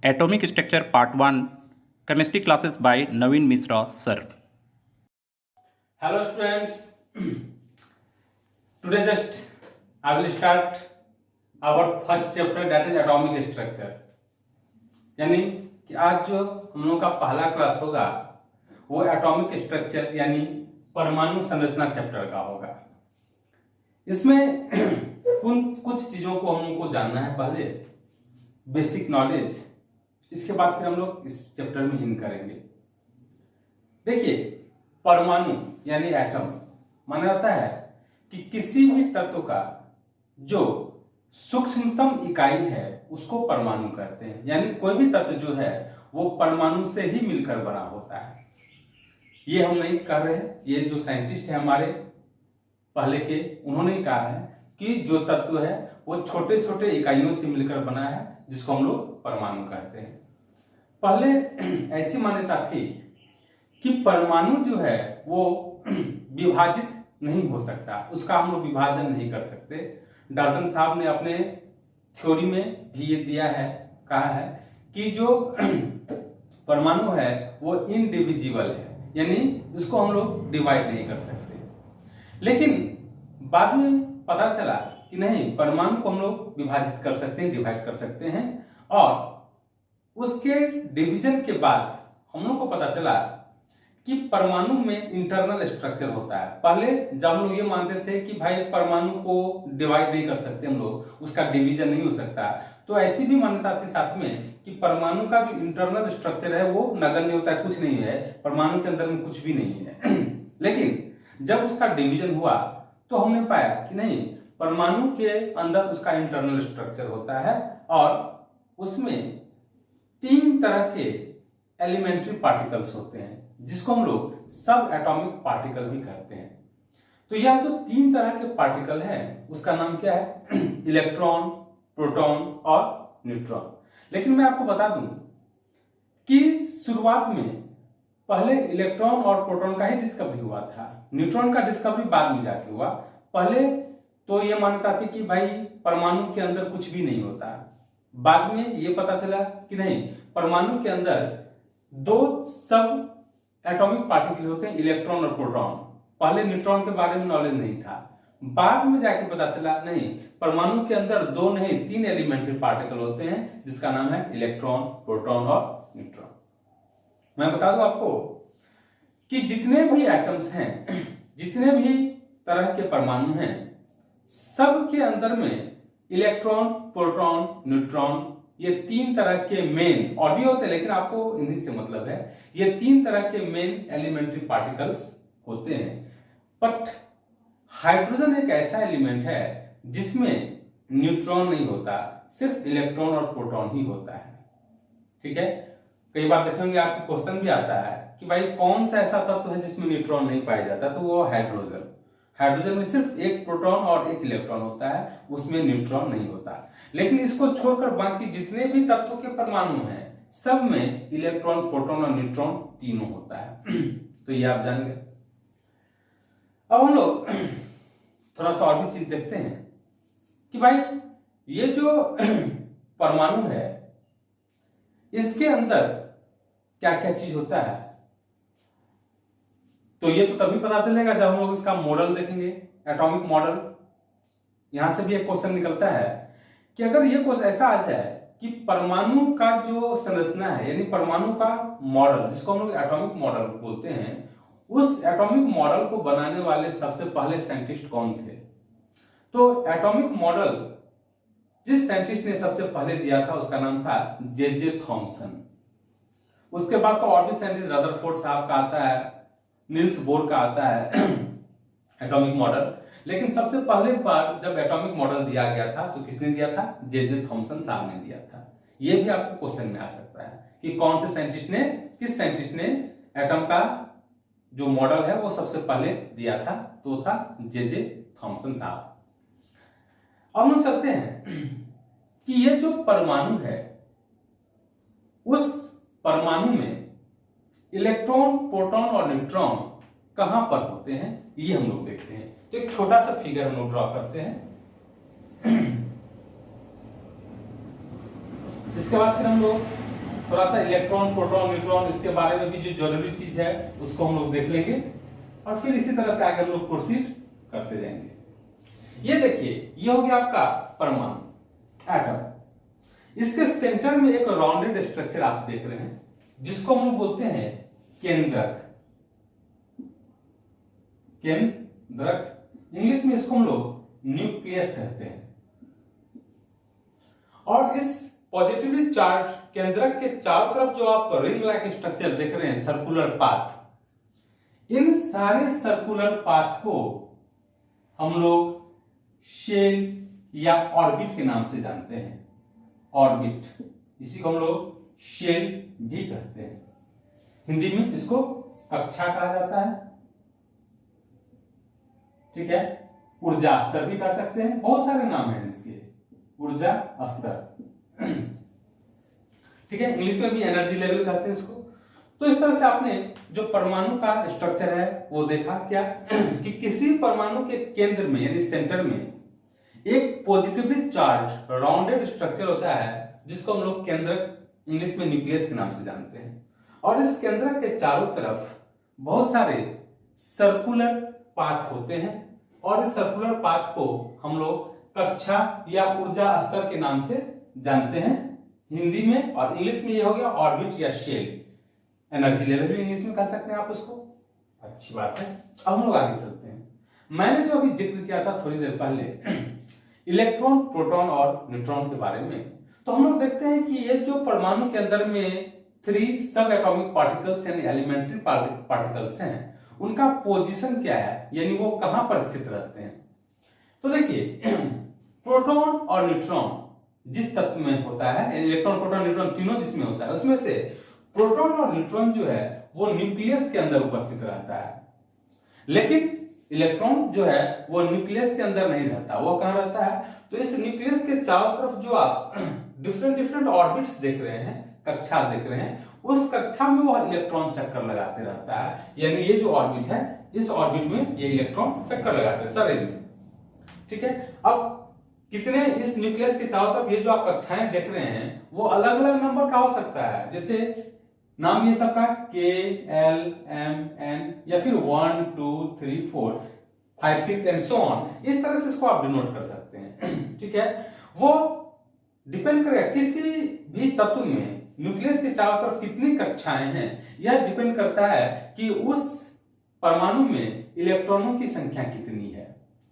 Atomic Structure Part 1 Chemistry Classes by Naveen Mishra Sir. Hello students, today just I will start our first chapter, that is atomic structure. यानी कि आज जो हम लोग का पहला क्लास होगा वो एटॉमिक स्ट्रक्चर यानी परमाणु संरचना चैप्टर का होगा। इसमें कुछ चीजों को हम लोग को जानना है, पहले बेसिक नॉलेज, इसके बाद फिर हम लोग इस चैप्टर में इन करेंगे। देखिए, परमाणु यानी एटम माना जाता है कि किसी भी तत्व का जो सूक्ष्मतम इकाई है उसको परमाणु कहते हैं। यानी कोई भी तत्व जो है वो परमाणु से ही मिलकर बना होता है। ये हम नहीं कह रहे हैं, ये जो साइंटिस्ट है हमारे पहले के, उन्होंने कहा है कि जो तत्व है वो छोटे छोटे इकाइयों से मिलकर बना है, जिसको हम लोग परमाणु कहते हैं। पहले ऐसी मान्यता थी कि परमाणु जो है वो विभाजित नहीं हो सकता, उसका हम लोग विभाजन नहीं कर सकते। डाल्टन साहब ने अपने थ्योरी में भी ये दिया है, कहा है कि जो परमाणु है वो इनडिविजिबल है, यानी इसको हम लोग डिवाइड नहीं कर सकते। लेकिन बाद में पता चला कि नहीं, परमाणु को हम लोग विभाजित कर सकते हैं, डिवाइड कर सकते हैं। और उसके डिवीजन के बाद हम लोग को पता चला कि परमाणु में इंटरनल स्ट्रक्चर होता है। पहले जब हम लोग ये मानते थे कि भाई परमाणु को डिवाइड नहीं कर सकते हम लोग, उसका डिवीजन नहीं हो सकता, तो ऐसी भी मान्यता थी साथ में कि परमाणु का जो इंटरनल स्ट्रक्चर है वो नगण्य होता है, कुछ नहीं है, परमाणु के अंदर में कुछ भी नहीं है। लेकिन जब उसका डिवीजन हुआ तो हमने पाया कि नहीं, परमाणु के अंदर उसका इंटरनल स्ट्रक्चर होता है और उसमें 3 तरह के एलिमेंट्री पार्टिकल्स होते हैं, जिसको हम लोग सब एटॉमिक पार्टिकल भी कहते हैं। तो यह जो 3 तरह के पार्टिकल हैं उसका नाम क्या है? इलेक्ट्रॉन, प्रोटॉन और न्यूट्रॉन। लेकिन मैं आपको बता दूं कि शुरुआत में पहले इलेक्ट्रॉन और प्रोटॉन का ही डिस्कवरी हुआ था, न्यूट्रॉन का डिस्कवरी बाद में जाके हुआ। पहले तो ये मान्यता थी कि भाई परमाणु के अंदर कुछ भी नहीं होता। बाद में ये पता चला कि नहीं, परमाणु के अंदर 2 सब एटॉमिक पार्टिकल होते हैं, इलेक्ट्रॉन और प्रोटॉन। पहले न्यूट्रॉन के बारे में नॉलेज नहीं था, बाद में जाके पता चला नहीं, परमाणु के अंदर 2 नहीं 3 एलिमेंट्री पार्टिकल होते हैं, जिसका नाम है इलेक्ट्रॉन, प्रोटॉन और न्यूट्रॉन। मैं बता दूं आपको कि जितने भी एटम्स हैं, जितने भी तरह के परमाणु हैं, सब के अंदर में इलेक्ट्रॉन, प्रोटॉन, न्यूट्रॉन, ये 3 तरह के मेन, और भी होते हैं लेकिन आपको इन्हीं से मतलब है, ये 3 तरह के मेन एलिमेंट्री पार्टिकल्स होते हैं। बट हाइड्रोजन एक ऐसा एलिमेंट है जिसमें न्यूट्रॉन नहीं होता, सिर्फ इलेक्ट्रॉन और प्रोटॉन ही होता है। ठीक है, कई बार देखेंगे आपको क्वेश्चन भी आता है कि भाई कौन सा ऐसा तत्व है जिसमें न्यूट्रॉन नहीं पाया जाता, तो वो हाइड्रोजन। हाइड्रोजन में सिर्फ एक प्रोटॉन और एक इलेक्ट्रॉन होता है, उसमें न्यूट्रॉन नहीं होता। लेकिन इसको छोड़कर बाकी जितने भी तत्वों के परमाणु हैं सब में इलेक्ट्रॉन, प्रोटॉन और न्यूट्रॉन तीनों होता है। तो ये आप जान गए। अब हम लोग थोड़ा सा और भी चीज देखते हैं कि भाई ये जो परमाणु है इसके अंदर क्या क्या चीज होता है। तो ये तो तभी पता चलेगा जब हम लोग इसका मॉडल देखेंगे, एटॉमिक मॉडल। यहां से भी एक क्वेश्चन निकलता है कि अगर ये क्वेश्चन ऐसा आ जाए कि परमाणु का जो संरचना है, यानी परमाणु का मॉडल, जिसको हम लोग एटॉमिक मॉडल बोलते हैं, उस एटॉमिक मॉडल को बनाने वाले सबसे पहले साइंटिस्ट कौन थे? तो एटॉमिक मॉडल जिस साइंटिस्ट ने सबसे पहले दिया था उसका नाम था जे थॉमसन। उसके बाद तो और भी साइंटिस्ट, रदरफोर्ड साहब का आता है, नील्स बोर का आता है एटॉमिक मॉडल। लेकिन सबसे पहले बार जब एटॉमिक मॉडल दिया गया था तो किसने दिया था? जे थॉमसन साहब ने दिया था। यह भी आपको क्वेश्चन में आ सकता है कि कौन से साइंटिस्ट ने, किस साइंटिस्ट ने एटम का जो मॉडल है वो सबसे पहले दिया था, तो था जे थॉमसन साहब। अब हम चलते हैं कि ये जो परमाणु है उस परमाणु में इलेक्ट्रॉन, प्रोटॉन और न्यूट्रॉन कहां पर होते हैं, ये हम लोग देखते हैं। तो एक छोटा सा फिगर हम लोग ड्रॉ करते हैं। इसके बाद फिर हम लोग थोड़ा सा इलेक्ट्रॉन, प्रोटॉन, न्यूट्रॉन इसके बारे में भी जो जरूरी चीज है उसको हम लोग देख लेंगे और फिर इसी तरह से आगे हम लोग प्रोसीड करते जाएंगे। ये देखिए, ये हो गया आपका परमाणु, एटम। इसके सेंटर में एक राउंडेड स्ट्रक्चर आप देख रहे हैं जिसको हम लोग बोलते हैं केंद्रक। केंद्रक, इंग्लिश में इसको हम लोग न्यूक्लियस कहते हैं। और इस पॉजिटिवली चार्ज केंद्रक के चारों तरफ जो आप रिंग लाइक स्ट्रक्चर देख रहे हैं, सर्कुलर पाथ, इन सारे सर्कुलर पाथ को हम लोग शेल या ऑर्बिट के नाम से जानते हैं। ऑर्बिट, इसी को हम लोग शेल भी कहते हैं। हिंदी में इसको कक्षा कहा जाता है, ठीक है। ऊर्जा स्तर भी कह सकते हैं, बहुत सारे नाम हैं इसके, ऊर्जा स्तर, ठीक है। इंग्लिश में भी एनर्जी लेवल कहते हैं इसको। तो इस तरह से आपने जो परमाणु का स्ट्रक्चर है वो देखा क्या कि किसी परमाणु के केंद्र में यानी सेंटर में एक पॉजिटिवली चार्ज राउंडेड स्ट्रक्चर होता है जिसको हम लोग केंद्रक, इंग्लिश में न्यूक्लियस के नाम से जानते हैं। और इस केंद्रक के चारों तरफ बहुत सारे सर्कुलर पाथ होते हैं और इस सर्कुलर पाथ को हम लोग कक्षा या ऊर्जा स्तर के नाम से जानते हैं हिंदी में, और इंग्लिश में ये हो गया ऑर्बिट या शेल। एनर्जी लेवल भी इंग्लिश में कह सकते हैं आप उसको, अच्छी बात है। अब हम लोग आगे चलते हैं। मैंने जो अभी जिक्र किया था थोड़ी देर पहले इलेक्ट्रॉन, प्रोटॉन और न्यूट्रॉन के बारे में, तो हम लोग देखते हैं कि ये जो परमाणु के अंदर में 3 सब एटॉमिक पार्टिकल्स यानी एलिमेंट्री पार्टिकल्स हैं, उनका पोजीशन क्या है, यानी वो कहां पर स्थित रहते हैं। तो देखिए, प्रोटॉन और न्यूट्रॉन जिस तत्व में होता है, इलेक्ट्रॉन, प्रोटॉन, न्यूट्रॉन तीनों जिसमें होता है, उसमें से प्रोटॉन और न्यूट्रॉन जो है वो न्यूक्लियस के अंदर उपस्थित रहता है। लेकिन इलेक्ट्रॉन जो है वो न्यूक्लियस के अंदर नहीं रहता, वो कहां रहता है, तो इस न्यूक्लियस के चारों तरफ जो आप डिफरेंट ऑर्बिट्स देख रहे हैं, कक्षा देख रहे हैं, उस कक्षा में वो इलेक्ट्रॉन चक्कर लगाते रहता है। यानी ये जो ऑर्बिट है, इस ऑर्बिट में ये इलेक्ट्रॉन चक्कर लगाते हैं शरीर में, ठीक है। अब कितने इस न्यूक्लियस के चारों तरफ ये जो आप कक्षाएं देख रहे हैं वो अलग अलग नंबर का हो सकता है, जैसे नाम ये सबका K, L, M, N या फिर 1, 2, 3, 4, 5, 6 एंड सो ऑन, इस तरह से इसको आप डिनोट कर सकते हैं, ठीक है। वो डिपेंड करेगा किसी भी तत्व में न्यूक्लियस के चारों तरफ कितनी कक्षाएं हैं, यह डिपेंड करता है कि उस परमाणु में इलेक्ट्रॉनों की संख्या कितनी है।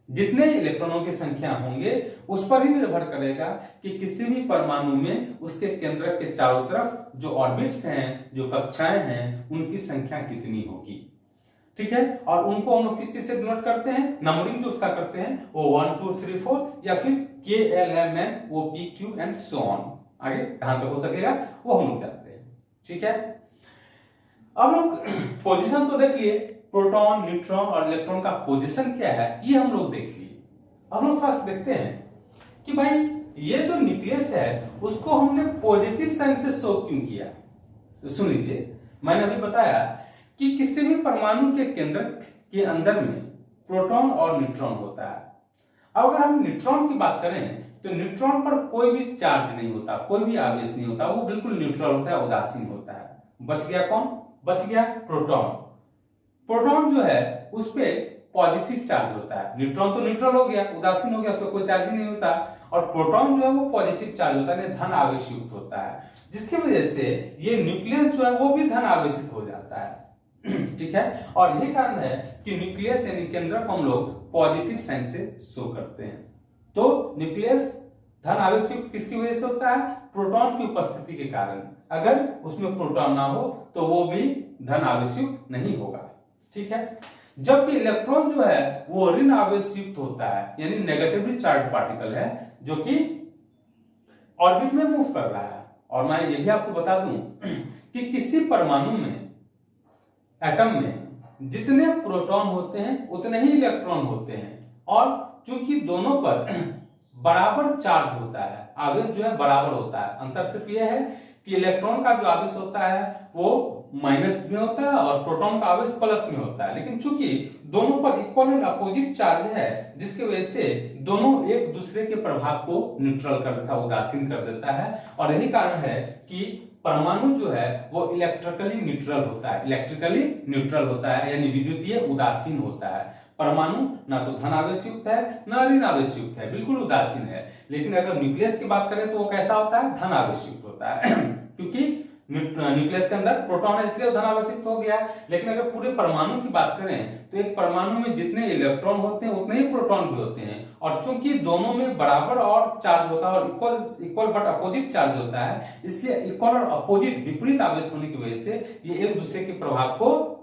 जितने इलेक्ट्रॉनों की संख्या होंगे उस पर ही निर्भर करेगा कि किसी भी परमाणु में उसके केंद्र के चारों तरफ जो ऑर्बिट्स हैं, जो कक्षाएं हैं, उनकी संख्या कितनी होगी, ठीक है। और उनको हम लोग किस चीज से डिनोट करते हैं, नंबरिंग जो उसका करते हैं वो 1, 2, 3, 4 या फिर K, L, M, N, O, P, Q and so on, आगे जहां तक हो सकेगा वो हम लोग जानते हैं, ठीक है। अब लोग पोजीशन तो देख लिए, प्रोटॉन, न्यूट्रॉन और इलेक्ट्रॉन का पोजीशन क्या है ये हम लोग देख लिए। अब लोग थोड़ा सा देखते हैं कि भाई ये जो न्यूक्लियस है उसको हमने पॉजिटिव साइन से शो क्यों किया। तो सुन लीजिए, मैंने अभी बताया कि किसी भी परमाणु के केंद्र के अंदर में प्रोटॉन और न्यूट्रॉन होता है। अब अगर हम न्यूट्रॉन की बात करें तो न्यूट्रॉन पर कोई भी चार्ज नहीं होता, कोई भी आवेश नहीं होता, वो बिल्कुल न्यूट्रल होता है, उदासीन होता है। बच गया कौन, बच गया प्रोटॉन। प्रोटॉन जो है उस पे पॉजिटिव चार्ज होता है, न्यूट्रॉन तो न्यूट्रल हो गया, उदासीन हो गया, तो कोई चार्ज ही नहीं होता, और प्रोटॉन जो है वो पॉजिटिव चार्ज होता है, धन आवेश युक्त होता है, जिसकी वजह से ये न्यूक्लियस जो है वो भी धन आवेशित हो जाता है, ठीक है। और यही कारण है कि न्यूक्लियस यानी केंद्रक हम लोग पॉजिटिव साइन से शो करते हैं। तो न्यूक्लियस धन आवेश युक्त किसकी वजह से होता है, प्रोटॉन की उपस्थिति के कारण। अगर उसमें प्रोटॉन ना हो तो वो भी धन आवेश युक्त नहीं होगा, ठीक है। जबकि इलेक्ट्रॉन जो है वो ऋण आवेश युक्त होता है, यानी नेगेटिवली चार्ज पार्टिकल है जो कि ऑर्बिट में मूव कर रहा है। और मैं ये भी आपको बता दूं कि किसी परमाणु में, एटम में जितने प्रोटॉन होते हैं उतने ही इलेक्ट्रॉन होते हैं, और चूंकि दोनों पर बराबर चार्ज होता है, आवेश जो है बराबर होता है। अंतर सिर्फ यह है कि इलेक्ट्रॉन का जो आवेश होता है वो माइनस में होता है और प्रोटॉन का आवेश प्लस में होता है। लेकिन चूंकि दोनों पर इक्वल एंड अपोजिट चार्ज है, जिसकी वजह से दोनों एक दूसरे के प्रभाव को न्यूट्रल कर देता है, उदासीन कर देता है। और यही कारण है कि परमाणु जो है वो इलेक्ट्रिकली न्यूट्रल होता है, इलेक्ट्रिकली न्यूट्रल होता है, यानी विद्युतीय उदासीन होता है। परमाणु ना तो धन आवेश युक्त है ना ऋण आवेश युक्त है, बिल्कुल उदासीन है। लेकिन अगर न्यूक्लियस की बात करें तो वो कैसा होता है, धन आवेश युक्त होता है क्योंकि न्यूक्लियस के अंदर प्रोटॉन है इसलिए धन आवेश युक्त हो गया। लेकिन अगर पूरे परमाणु की बात करें तो एक परमाणु में जितने इलेक्ट्रॉन होते हैं उतने ही प्रोटॉन भी होते हैं, और चूंकि दोनों में बराबर और चार्ज होता है और इक्वल बट अपोजिट चार्ज होता है, इसलिए इक्वल और अपोजिट विपरीत आवेश होने की वजह से ये एक दूसरे के प्रभाव को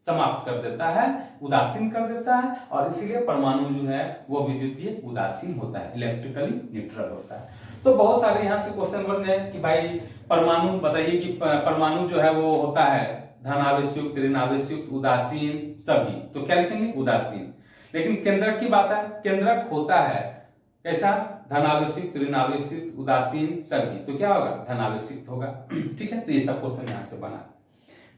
समाप्त कर देता है, उदासीन कर देता है, और इसीलिए परमाणु जो है वो विद्युतीय उदासीन होता है, इलेक्ट्रिकली न्यूट्रल होता है। तो बहुत सारे यहाँ से क्वेश्चन बन गए कि भाई परमाणु बताइए कि परमाणु जो है वो होता है धन आवेश युक्त, ऋण आवेश युक्त, उदासीन, सभी। तो क्या लिखेंगे, उदासीन। लेकिन केंद्रक की बात है, केंद्रक होता है कैसा, धन आवेश युक्त, ऋण आवेश युक्त, उदासीन, सभी। तो क्या होगा, धन आवेश युक्त होगा ठीक है। तो ये सब क्वेश्चन यहाँ से बना।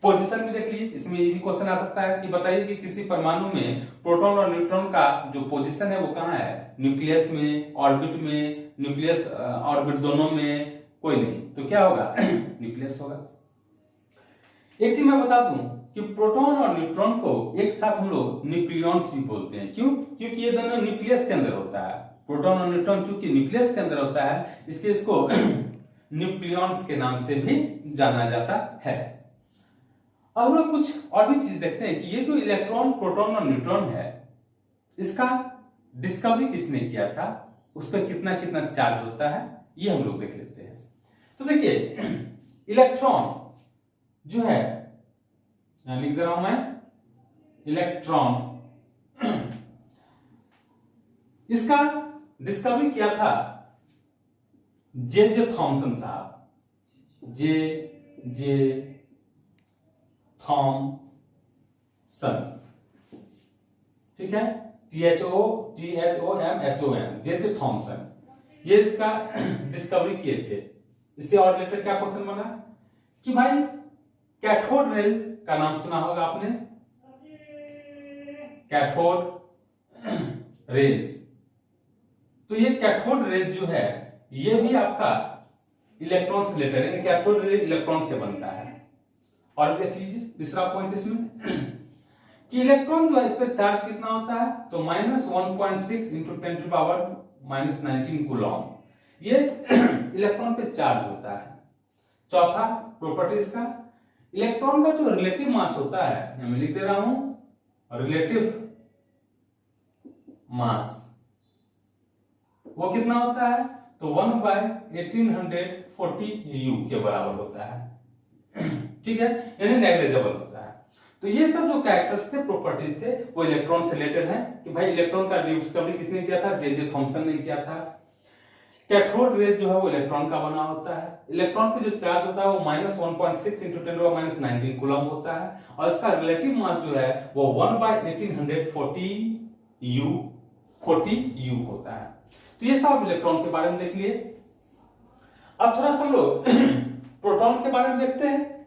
पोजीशन भी देख लीजिए, इसमें ये भी क्वेश्चन आ सकता है कि बताइए कि किसी परमाणु में प्रोटॉन और न्यूट्रॉन का जो पोजीशन है वो कहाँ है, न्यूक्लियस में, ऑर्बिट में, न्यूक्लियस ऑर्बिट दोनों में, कोई नहीं। तो क्या होगा न्यूक्लियस होगा। एक चीज मैं बता दूं कि प्रोटॉन और न्यूट्रॉन को एक साथ हम लोग न्यूक्लियॉन्स भी बोलते हैं। क्यों, क्योंकि ये दोनों न्यूक्लियस के अंदर होता है। प्रोटॉन और न्यूट्रॉन चूंकि न्यूक्लियस के अंदर होता है, इसलिए इसको न्यूक्लियॉन्स के नाम से भी जाना जाता है। अब हम लोग कुछ और भी चीज देखते हैं कि ये जो इलेक्ट्रॉन, प्रोटॉन और न्यूट्रॉन है, इसका डिस्कवरी किसने किया था, उस पर कितना कितना चार्ज होता है, ये हम लोग देख लेते हैं। तो देखिए इलेक्ट्रॉन जो है, यहां लिख दे रहा हूं मैं, इलेक्ट्रॉन इसका डिस्कवरी किया था जे थॉमसन साहब, जे थॉमसन, ठीक है, THOMSON, जे थॉमसन, ये इसका डिस्कवरी किए थे। इससे और रिलेटेड क्या क्वेश्चन बना कि भाई कैथोड रेल का नाम सुना होगा आपने, कैथोड रेज। तो ये कैथोड रेज जो है ये भी आपका इलेक्ट्रॉन से रिलेटेड है, कैथोड रेज इलेक्ट्रॉन से बनता है। और देख लीजिए तीसरा पॉइंट इसमें कि इलेक्ट्रॉन जो है इस पर चार्ज कितना होता है, तो -1.6 इंटू 10⁻⁻19 कूलॉम, ये इलेक्ट्रॉन पे चार्ज होता है। चौथा प्रॉपर्टी इसका, इलेक्ट्रॉन का जो रिलेटिव मास होता है, मैं लिख दे रहा हूं रिलेटिव मास, वो कितना होता है, तो 1/1840 U के बराबर होता है ठीक है, यानी नेग्लिजिबल होता है। तो ये सब जो कैरेक्टर्स थे, प्रॉपर्टीज थे, वो इलेक्ट्रॉन से रिलेटेड है कि भाई इलेक्ट्रॉन का डिस्कवरी किसने किया था, जे थॉमसन ने किया था। कैथोड रेज जो है वो इलेक्ट्रॉन का बना होता है। इलेक्ट्रॉन पे जो चार्ज होता है वो -1.6 इंटू 10⁻⁻19 कूलम होता है, और इसका रिलेटिव मास जो है वो 1/1840 U होता है। तो ये सब इलेक्ट्रॉन के बारे में देख लिए। अब थोड़ा सा हम लोग प्रोटॉन के बारे में देखते हैं।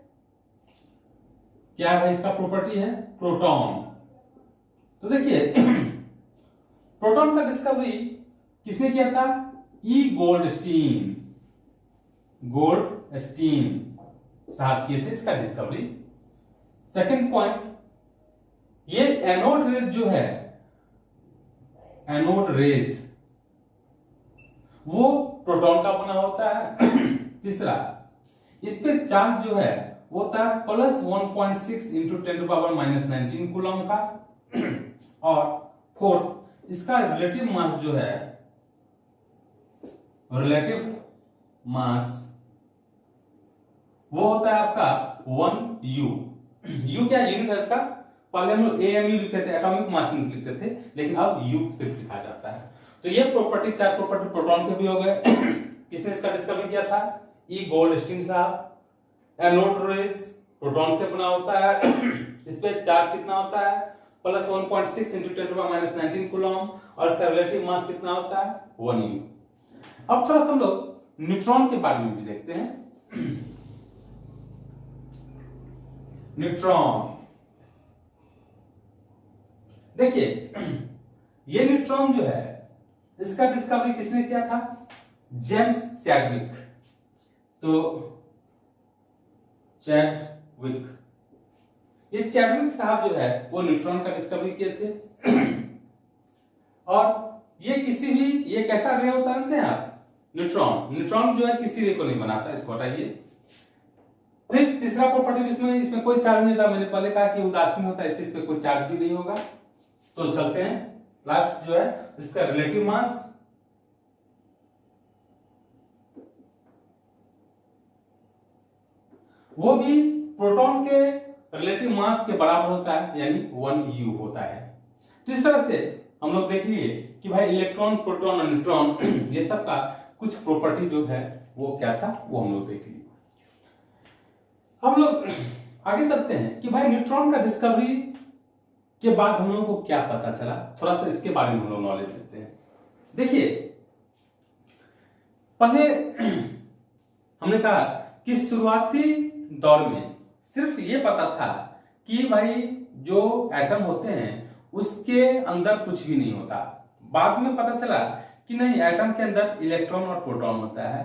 क्या भाई इसका प्रॉपर्टी है, प्रोटॉन। तो देखिए प्रोटॉन का डिस्कवरी किसने किया था, ई गोल्डस्टीन साहब किए थे इसका डिस्कवरी। सेकंड पॉइंट, ये एनोड रेज जो है, एनोड रेज वो प्रोटॉन का बना होता है। तीसरा, इस पे चार्ज जो है वो था +1.6 इंटू 10⁻⁻19 कूलम का। और फोर्थ, इसका रिलेटिव मास जो है, रिलेटिव मास वो होता है आपका 1 U क्या यूनिट है इसका, पहले हम लोग AMU लिखते थे, एटॉमिक मास यूनिट लिखते थे, लेकिन अब U सिर्फ लिखा जाता है। तो ये प्रॉपर्टी, चार प्रॉपर्टी प्रोटॉन के भी हो गए। किसने इसका डिस्कवरी किया था, ई गोल्डस्टीन साहब। एनोड रेज प्रोटॉन से बना होता है, इस पे चार्ज कितना होता है, +1.6 इंटू 10⁻⁻19 कूलम, और इसका रिलेटिव मास कितना होता है, 1 U। अब थोड़ा सा हम लोग न्यूट्रॉन के बारे में भी देखते हैं। न्यूट्रॉन देखिए ये न्यूट्रॉन जो है इसका डिस्कवरी किसने किया था? James Chadwick. तो चैडविक, ये चैडविक साहब जो है वो न्यूट्रॉन का डिस्कवरी किए थे। और ये किसी भी, ये कैसा रे होता है आप? न्यूट्रॉन। न्यूट्रॉन जो है किसी रे को नहीं बनाता, इसको हटाइए। फिर तीसरा प्रॉपर्टी इसमें कोई चार्ज नहीं था। मैंने पहले कहा कि उदासीन होता है, इसलिए इस पे कोई चार्ज भी नहीं होगा। तो चलते हैं लास्ट जो है इसका रिलेटिव मास। वो भी प्रोटॉन के रिलेटिव मास के बराबर होता है, यानी 1u होता है। तो इस तरह से हम लोग देख लिए कि भाई इलेक्ट्रॉन, प्रोटॉन और न्यूट्रॉन ये सब का कुछ प्रॉपर्टी जो है वो क्या था, वो हम लोग देख लिए। हम लोग आगे चलते हैं कि भाई न्यूट्रॉन का डिस्कवरी के बाद हम लोगों को क्या पता चला, थोड़ा सा इसके बारे में हम लोग नॉलेज लेते हैं। देखिए पहले हमने कहा कि शुरुआती दौर में सिर्फ ये पता था कि भाई जो एटम होते हैं उसके अंदर कुछ भी नहीं होता। बाद में पता चला कि नहीं, एटम के अंदर इलेक्ट्रॉन और प्रोटॉन होता है,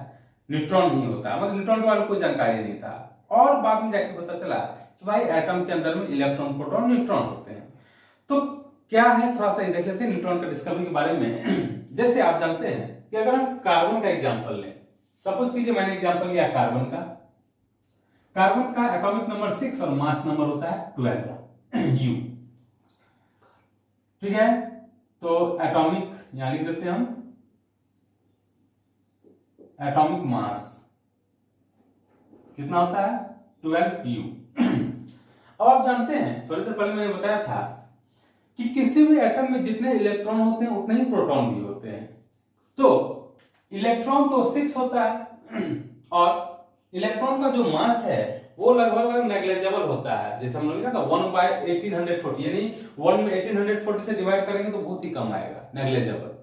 न्यूट्रॉन नहीं होता। मतलब न्यूट्रॉन के बारे में कोई जानकारी नहीं था। और बाद में जाके पता चला कि भाई एटम के अंदर में इलेक्ट्रॉन, प्रोटॉन, न्यूट्रॉन होते हैं। तो क्या है, थोड़ा सा देख लेते हैं न्यूट्रॉन का डिस्कवरी के बारे में। जैसे आप जानते हैं कि अगर हम कार्बन का एग्जाम्पल लें, सपोज कीजिए मैंने एग्जाम्पल लिया कार्बन का। कार्बन का एटॉमिक नंबर 6 और मास नंबर होता है 12 U। ठीक है, तो एटॉमिक यहां लिख देते हैं हम, एटॉमिक मास कितना होता है? 12 U। अब आप जानते हैं, थोड़ी देर पहले मैंने बताया था कि किसी भी एटम में जितने इलेक्ट्रॉन होते हैं उतने ही प्रोटॉन भी होते हैं। तो इलेक्ट्रॉन तो 6 होता है और इलेक्ट्रॉन का जो मास है वो लगभग नेग्लिजिबल होता है। जैसे हम लोग लिखा था 1/1840, यानी 1 में 1840 से डिवाइड करेंगे तो बहुत ही कम आएगा, नेग्लिजिबल।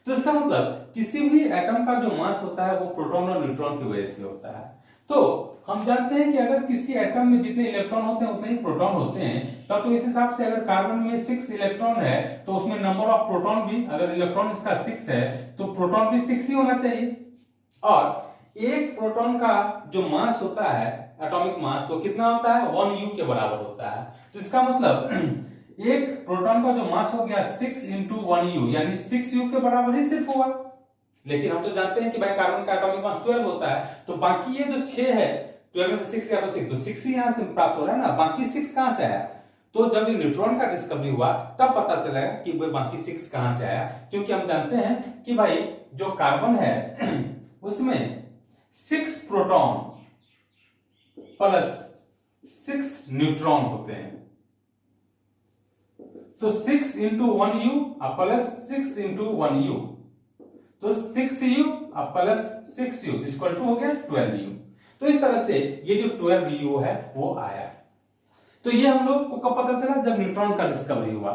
तो इसका मतलब किसी भी एटम का जो मास होता है वो प्रोटॉन और न्यूट्रॉन की वजह से होता है। तो हम जानते हैं कि अगर किसी एटम में जितने इलेक्ट्रॉन होते हैं उतने ही प्रोटॉन होते हैं, तब तो इस हिसाब से अगर कार्बन में 6 इलेक्ट्रॉन है तो उसमें नंबर ऑफ प्रोटॉन भी, अगर इलेक्ट्रॉन इसका 6 है तो प्रोटॉन भी 6 ही होना चाहिए। और एक प्रोटॉन का जो मास होता है, एटॉमिक मास, वो कितना होता है? 1U के बराबर होता है। तो इसका मतलब एक प्रोटॉन का जो मास हो गया 6 × 1U, यानी 6U के बराबर ही सिर्फ हुआ। लेकिन हम तो जानते हैं कि भाई कार्बन का एटॉमिक मास 12 होता है, तो बाकी ये जो 6 है, 12 में से 6 गया तो 6, तो 6 ही यहां से प्राप्त हो रहा है ना, बाकी 6 कहां से आया? तो जब ये न्यूट्रॉन का डिस्कवरी हुआ तब पता चला कि वो बाकी 6 कहां से आया। क्योंकि हम जानते हैं कि भाई जो कार्बन है उसमें 6 प्रोटॉन प्लस 6 न्यूट्रॉन होते हैं। तो 6 × 1U प्लस 6 × 1U, तो 6U plus 6U equal to हो गया 12U। तो इस तरह से ये जो 12U है वो आया। तो ये हम लोग को कब पता चला? जब न्यूट्रॉन का डिस्कवरी हुआ।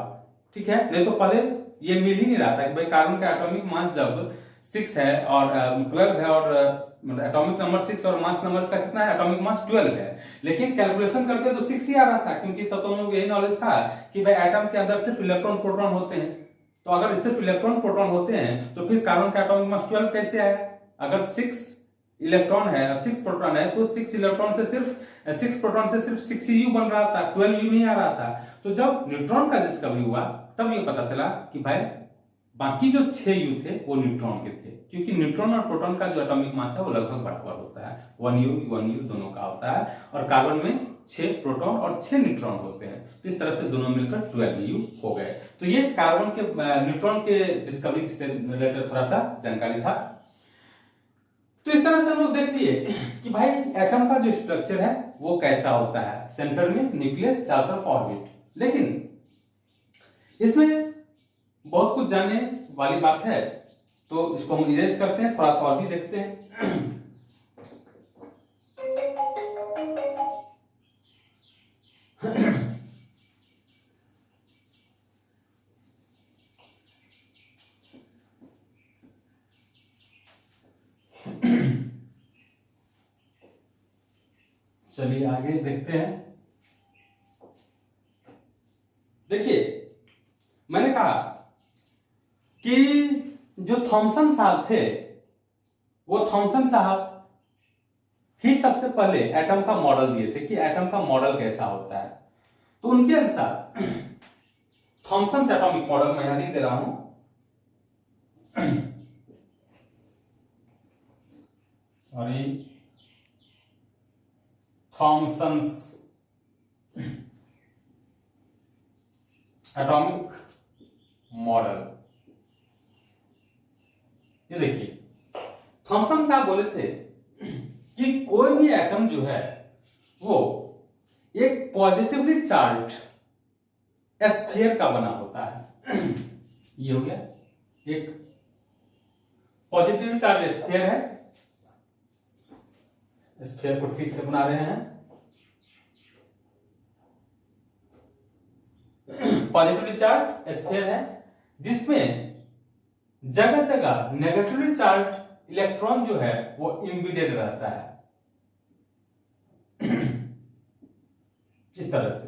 ठीक है, नहीं तो पहले ये मिल ही नहीं रहा था कि भाई कार्बन का एटॉमिक मास जब 6 है और 12 है और एटॉमिक नंबर 6 और मास नंबर का कितना है? एटॉमिक मास 12 है। लेकिन कैलकुलेशन करके तो 6 ही आ रहा था, क्योंकि तब तो हम लोग यही नॉलेज था कि भाई एटम के अंदर सिर्फ इलेक्ट्रॉन प्रोटॉन होते हैं। तो अगर सिर्फ इलेक्ट्रॉन प्रोटॉन होते हैं तो फिर कार्बन का एटॉमिक मास 12 कैसे आया? अगर 6 इलेक्ट्रॉन है और 6 प्रोटॉन है तो 6 इलेक्ट्रॉन से सिर्फ 6 प्रोटॉन से सिर्फ 6U बन रहा था, 12U नहीं आ रहा था। तो जब न्यूट्रॉन का डिस्कवरी हुआ तब ये पता चला कि भाई बाकी जो 6U थे वो न्यूट्रॉन के थे, क्योंकि न्यूट्रॉन और प्रोटॉन का जो एटॉमिक मास है वो लगभग बराबर होता है, 1U दोनों का होता है। और कार्बन में 6 प्रोटॉन और 6 न्यूट्रॉन होते हैं, तो इस तरह से दोनों मिलकर 12U हो गए। तो ये कार्बन के न्यूट्रॉन के डिस्कवरी से रिलेटेड थोड़ा सा जानकारी था। तो इस तरह से हम लोग देख लिए कि भाई एटम का जो स्ट्रक्चर है वो कैसा होता है, सेंटर में न्यूक्लियस, चारों तरफ ऑर्बिट। लेकिन इसमें बहुत कुछ जानने वाली बात है, तो इसको हम इरेज करते हैं, थोड़ा सा और भी देखते हैं। चलिए आगे देखते हैं। देखिए मैंने कहा कि जो थॉमसन साहब थे, वो थॉमसन साहब ही सबसे पहले एटम का मॉडल दिए थे कि एटम का मॉडल कैसा होता है। तो उनके अनुसार थॉमसन एटॉमिक मॉडल मैं यहां लिख दे रहा हूं, सॉरी, थॉमसन्स एटॉमिक मॉडल। ये देखिए, थॉमसन साहब बोले थे कि कोई भी एटम जो है वो एक पॉजिटिवली चार्ज स्फीयर का बना होता है। ये हो गया, एक पॉजिटिवली चार्ज स्फीयर है, स्फीयर को ठीक से बना रहे हैं। पॉजिटिवली चार्ज स्फीयर है जिसमें जगह जगह नेगेटिवली चार्ज इलेक्ट्रॉन जो है वो इम्बीडेड रहता है, इस तरह से।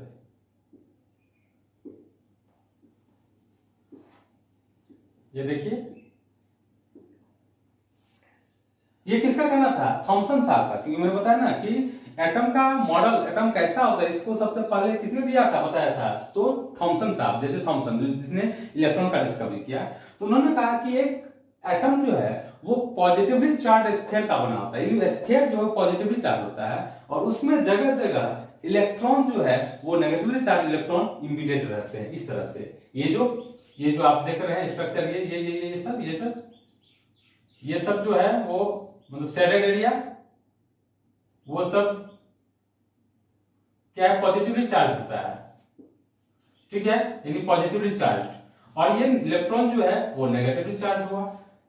ये देखिए, ये किसका कहना था? थॉमसन साहब का। क्योंकि मैंने बताया ना कि एटम का मॉडल, एटम कैसा होता है, इसको सबसे पहले किसने दिया था, बताया था, तो थॉमसन साहब, जैसे थॉमसन जिसने इलेक्ट्रॉन का डिस्कवरी किया। तो उन्होंने कहा कि एक एटम जो है वो पॉजिटिवली चार्ज स्फीयर का बना होता है। स्फीयर जो है पॉजिटिवली चार्ज होता है और उसमें जगह जगह इलेक्ट्रॉन जो है वो नेगेटिवली चार्ज इलेक्ट्रॉन इम्बीडेड रहते हैं, इस तरह से। ये जो आप देख रहे हैं स्ट्रक्चर, ये सब जो है वो मतलब शेडेड एरिया, वो सब क्या है, पॉजिटिवली चार्ज होता है, ठीक है, यानी पॉजिटिवली चार्ज। और ये इलेक्ट्रॉन जो है वो नेगेटिवली चार्ज हुआ।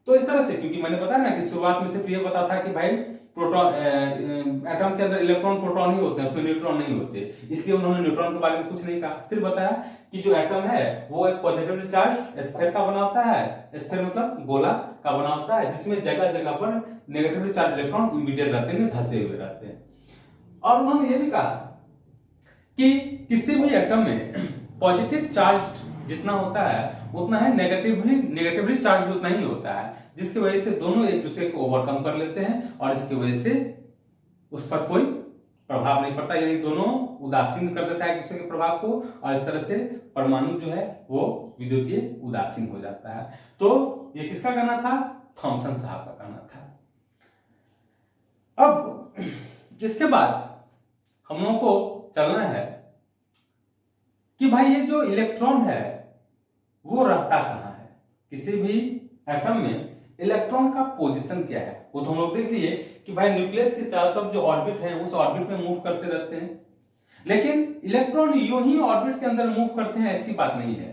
तो इस तरह से, क्योंकि मैंने बताया ना कि शुरुआत में सिर्फ ये बता था कि भाई प्रोटॉन, एटम के अंदर इलेक्ट्रॉन प्रोटॉन ही होते हैं, उसमें न्यूट्रॉन नहीं होते, इसलिए उन्होंने न्यूट्रॉन के बारे में कुछ नहीं कहा। सिर्फ बताया कि जो एटम है वो एक पॉजिटिवली चार्ज स्फीयर का बना होता है, स्फीयर मतलब गोला का बना होता है, जिसमें जगह जगह पर नेगेटिवली चार्ज इलेक्ट्रॉन इमीडिएट रहते हैं, धंसे हुए रहते हैं। और उन्होंने ये भी कहा कि किसी भी एटम में पॉजिटिव चार्ज जितना होता है उतना है नेगेटिवली चार्ज भी उतना ही होता है, जिसकी वजह से दोनों एक दूसरे को ओवरकम कर लेते हैं और इसकी वजह से उस पर कोई प्रभाव नहीं पड़ता, यानी दोनों उदासीन कर देता है एक दूसरे के प्रभाव को, और इस तरह से परमाणु जो है वो विद्युतीय उदासीन हो जाता है। तो ये किसका कहना था? थॉमसन साहब का कहना था। अब इसके बाद हम लोगों को चलना है कि भाई ये जो इलेक्ट्रॉन है वो रहता कहां है, किसी भी एटम में इलेक्ट्रॉन का पोजीशन क्या है, वो तो हम लोग देख लिए कि भाई न्यूक्लियस के चारों तरफ जो ऑर्बिट है उस ऑर्बिट में मूव करते रहते हैं। लेकिन इलेक्ट्रॉन यूं ही ऑर्बिट के अंदर मूव करते हैं ऐसी बात नहीं है।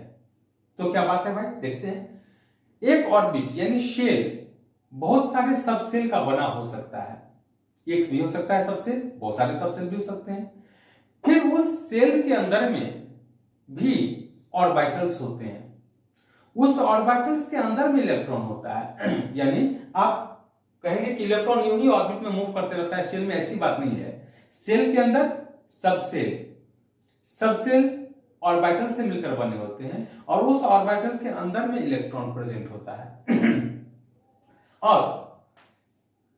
तो क्या बात है भाई, देखते हैं। एक ऑर्बिट यानी शेल बहुत सारे सब सेल का बना हो सकता है, एक भी हो सकता है सबसेल, बहुत सारे सबसेल भी हो सकते हैं। फिर उस सेल के अंदर में भी ऑर्बिटल्स होते हैं, उस ऑर्बिटल्स के अंदर में इलेक्ट्रॉन होता है। यानी आप कहेंगे कि इलेक्ट्रॉन यूं ही ऑर्बिट में मूव करते रहता है, सेल में ऐसी बात नहीं है। सेल के अंदर सबसेल ऑर्बिटल से मिलकर बने होते हैं और उस ऑर्बिटल के अंदर में इलेक्ट्रॉन प्रेजेंट होता है। और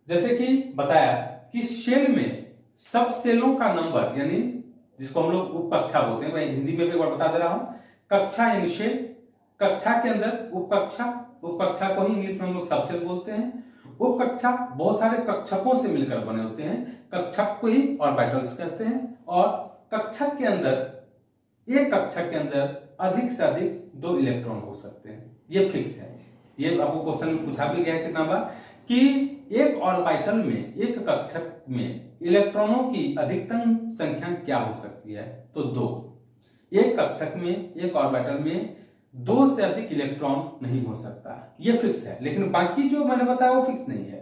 जैसे कि बताया कि सेल में सब सेलों का नंबर, यानी जिसको हम लोग उपकक्षा बोलते हैं, मैं हिंदी में भी एक बार बता दे रहा हूं, कक्षा यानी सेल, कक्षा के अंदर उपकक्षा, उपकक्षा को ही इंग्लिश में हम लोग सबसेल बोलते हैं। उपकक्षा बहुत सारे कक्षकों से मिलकर बने होते हैं, कक्षक को ही ऑर्बिटल्स कहते हैं। और कक्षक के अंदर, एक कक्षक के अंदर अधिक से अधिक 2 इलेक्ट्रॉन हो सकते हैं, ये फिक्स है। ये आपको क्वेश्चन में पूछा भी गया है कितना बार कि एक ऑर्बिटल में, एक कक्षक में इलेक्ट्रॉनों की अधिकतम संख्या क्या हो सकती है, तो 2। एक कक्षक में, एक ऑर्बिटल में 2 से अधिक इलेक्ट्रॉन नहीं हो सकता, ये फिक्स है। लेकिन बाकी जो मैंने बताया वो फिक्स नहीं है।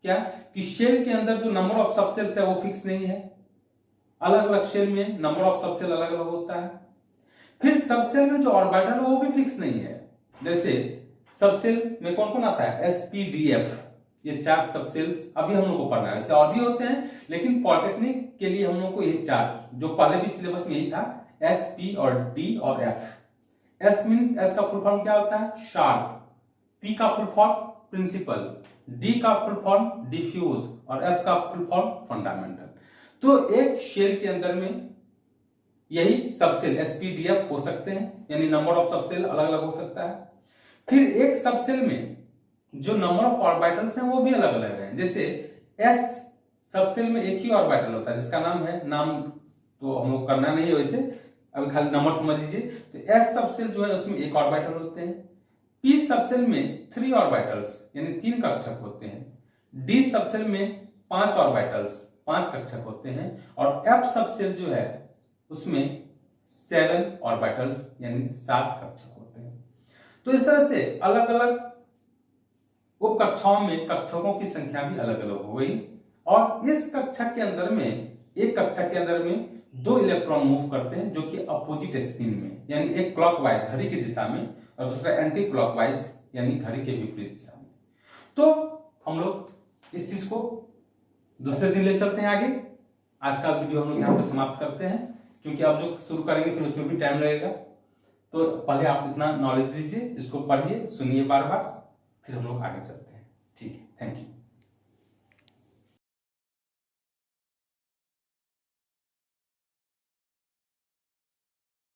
क्या कि शेल के अंदर जो नंबर ऑफ सबसेल्स है वो फिक्स नहीं है, अलग अलग शेल में नंबर ऑफ सबसेल अलग अलग होता है। फिर सबसेल में जो ऑर्बिटल है वो भी फिक्स नहीं है। जैसे सबसेल में कौन कौन आता है, sp-df, ये 4 सबसेल्स अभी हम लोग को पढ़ना है। ऐसे और भी होते हैं लेकिन पॉलिटेक्निक के लिए हम लोग को ये 4, जो पहले भी सिलेबस में यही था, s, p और d और f, एस मीन्स, एस का फुल फॉर्म क्या होता है? शार्प। पी का फुल फॉर्म प्रिंसिपल, डी का फुल फॉर्म डिफ्यूज और एफ का फुल फॉर्म फंडामेंटल। तो एक शेल के अंदर में यही सबसेल एसपीडीएफ हो सकते हैं, यानी नंबर ऑफ सबसेल अलग अलग हो सकता है। फिर एक सबसेल में जो नंबर ऑफ ऑर्बिटल्स हैं वो भी अलग अलग है। जैसे एस सबसेल में एक ही ऑर्बिटल होता है जिसका नाम है, नाम तो हम लोग करना नहीं है वैसे, अभी खाली नंबर समझ लीजिए। तो एस सबसेल जो है उसमें एक ऑर्बिटल होते हैं। पी सबसेल में 3 ऑर्बिटल्स यानी 3 कक्षक होते हैं। डी सबसेल में 5 ऑर्बिटल्स 5 कक्षक होते हैं। और एफ सबसेल जो है उसमें 7 ऑर्बिटल्स यानी 7 कक्षक होते हैं। तो इस तरह से अलग अलग उप कक्षाओं में कक्षकों की संख्या भी अलग अलग हो गई। और इस कक्षक के अंदर में, एक कक्षक के अंदर में 2 इलेक्ट्रॉन मूव करते हैं जो कि अपोजिट स्पिन में, यानी एक क्लॉकवाइज घड़ी की दिशा में और दूसरा एंटी क्लॉकवाइज यानी घड़ी के विपरीत दिशा में। तो हम लोग इस चीज को दूसरे दिन ले चलते हैं आगे। आज का वीडियो हम लोग यहाँ पे समाप्त करते हैं, क्योंकि अब जो शुरू करेंगे फिर उसमें भी टाइम लगेगा। तो पहले आप इतना नॉलेज लीजिए, इसको पढ़िए, सुनिए बार बार, फिर हम लोग आगे चलते हैं। ठीक है, थैंक यू।